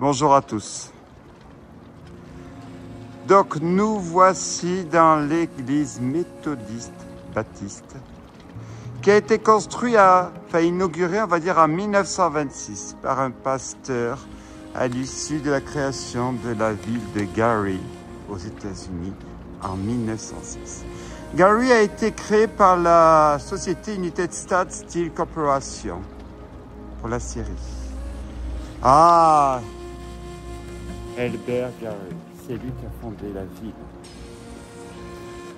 Bonjour à tous. Donc nous voici dans l'église méthodiste baptiste qui a été construite, inaugurée on va dire en 1926 par un pasteur à l'issue de la création de la ville de Gary aux États-Unis en 1906. Gary a été créé par la société United States Steel Corporation pour la Syrie. Ah, Elbert Gary, c'est lui qui a fondé la ville.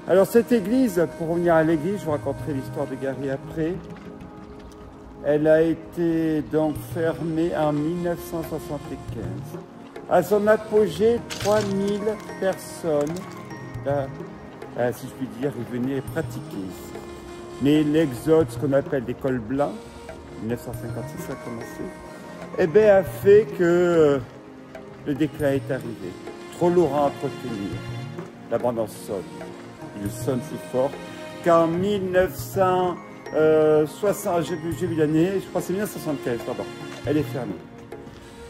Alors cette église, pour revenir à l'église, je vous raconterai l'histoire de Gary après. Elle a été donc fermée en 1975. À son apogée, 3000 personnes, si je puis dire, y venaient pratiquer ici. Mais l'exode, ce qu'on appelle des cols blancs, 1956 a commencé, eh bien, a fait que le déclin est arrivé. Trop lourd à entretenir. L'abondance sonne. Il sonne si fort qu'en 1960, j'ai vu l'année, je crois que c'est 1975, pardon, elle est fermée.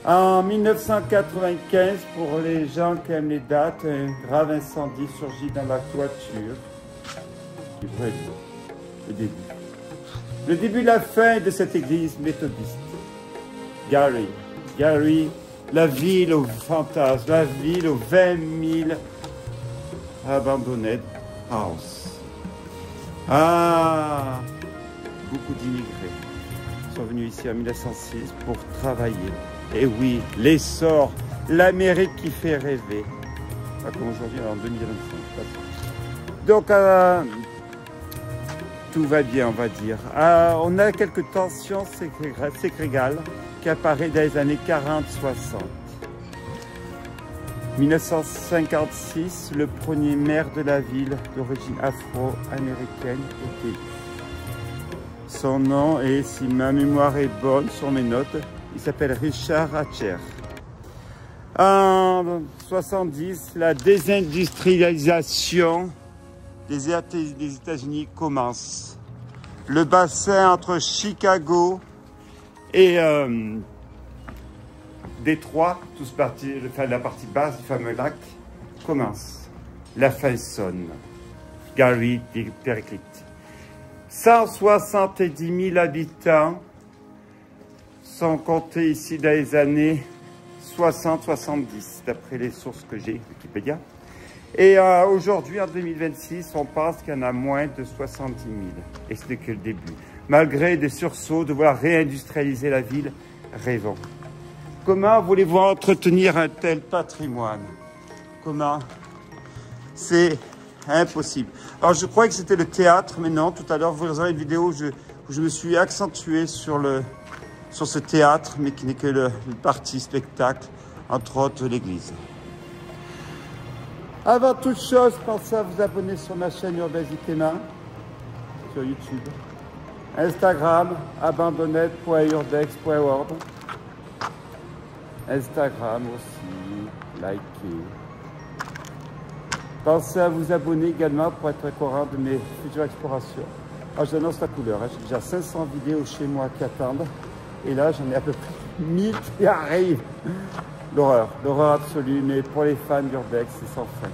En 1995, pour les gens qui aiment les dates, un grave incendie surgit dans la toiture. Et voilà le début. Le début et la fin de cette église méthodiste. Gary, la ville aux fantasmes, la ville aux 20 000 abandonnés house. Ah, beaucoup d'immigrés sont venus ici en 1906 pour travailler. Et oui, l'essor, l'Amérique qui fait rêver. Pas comme aujourd'hui, en 2025. Donc, tout va bien, on va dire. On a quelques tensions ségrégales qui apparaissent dans les années 40-60. 1956, le premier maire de la ville d'origine afro-américaine était élu. Son nom est, si ma mémoire est bonne sur mes notes, il s'appelle Richard Hatcher. En 70, la désindustrialisation des États-Unis commence. Le bassin entre Chicago et Détroit, la partie basse du fameux lac, commence. La fin sonne. Gary périclite. 170 000 habitants sont comptés ici dans les années 60-70, d'après les sources que j'ai, Wikipédia. Et aujourd'hui, en 2026, on pense qu'il y en a moins de 70 000. Et ce n'est que le début. Malgré des sursauts de vouloir réindustrialiser la ville, rêvons. Comment voulez-vous entretenir un tel patrimoine? Comment? C'est impossible. Alors, je croyais que c'était le théâtre, mais non. Tout à l'heure, vous aurez une vidéo où je me suis accentué sur ce théâtre, mais qui n'est que le partie spectacle, entre autres l'église. Avant toute chose, pensez à vous abonner sur ma chaîne Urbex Ikena, sur YouTube, Instagram, abandonnette.urbex.world. Instagram aussi, likez. Pensez à vous abonner également pour être au courant de mes futures explorations. Alors, j'annonce la couleur, hein. J'ai déjà 500 vidéos chez moi qui attendent. Et là, j'en ai à peu près 1000 qui arrivent. L'horreur absolue, mais pour les fans d'Urbex, c'est sans fin.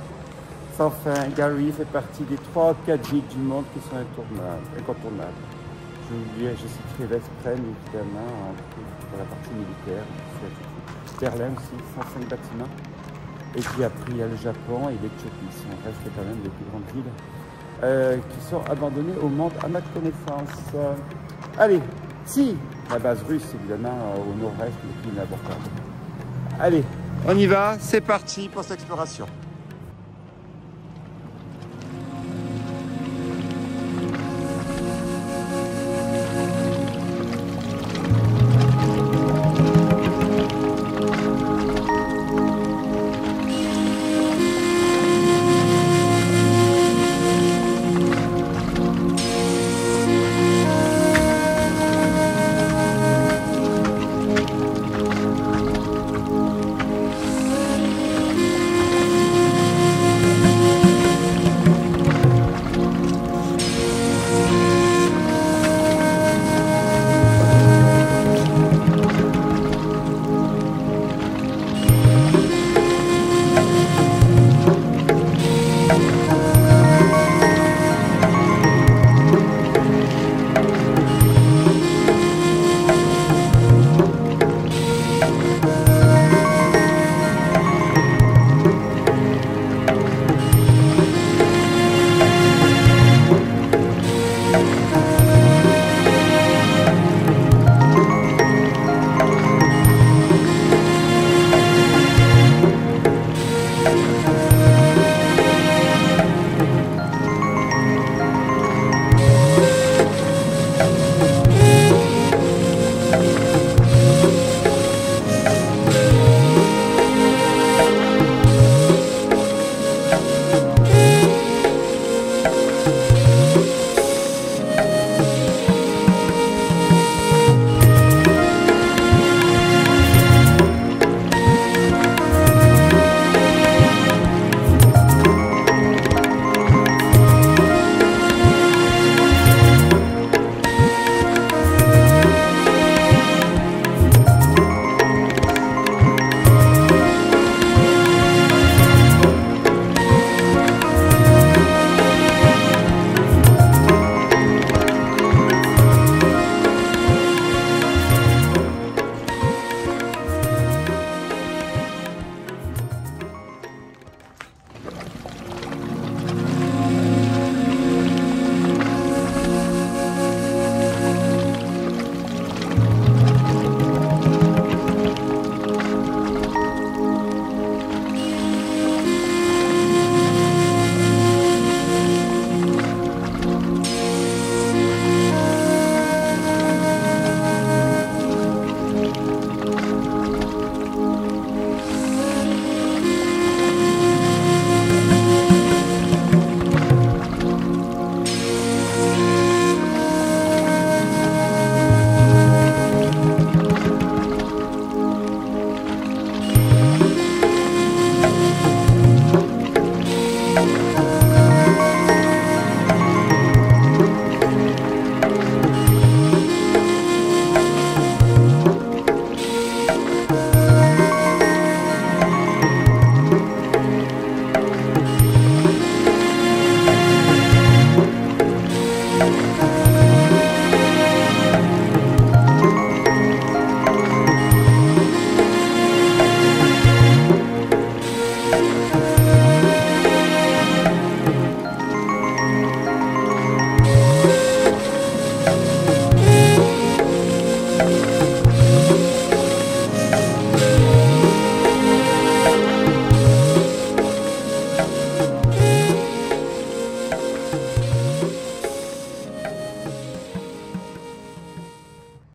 Sans fin, Gary fait partie des 3 ou 4 villes du monde qui sont incontournables. Je citerai Veszprém, évidemment, pour la partie militaire. Berlin aussi, 105 bâtiments. Et puis après, il y a le Japon et l'Éthiopie. Si on reste quand même les plus grandes villes qui sont abandonnées au monde à ma connaissance. Allez, si, la base russe, évidemment, au nord-est, mais qui est inabordable. Allez, on y va, c'est parti pour cette exploration. Ciao.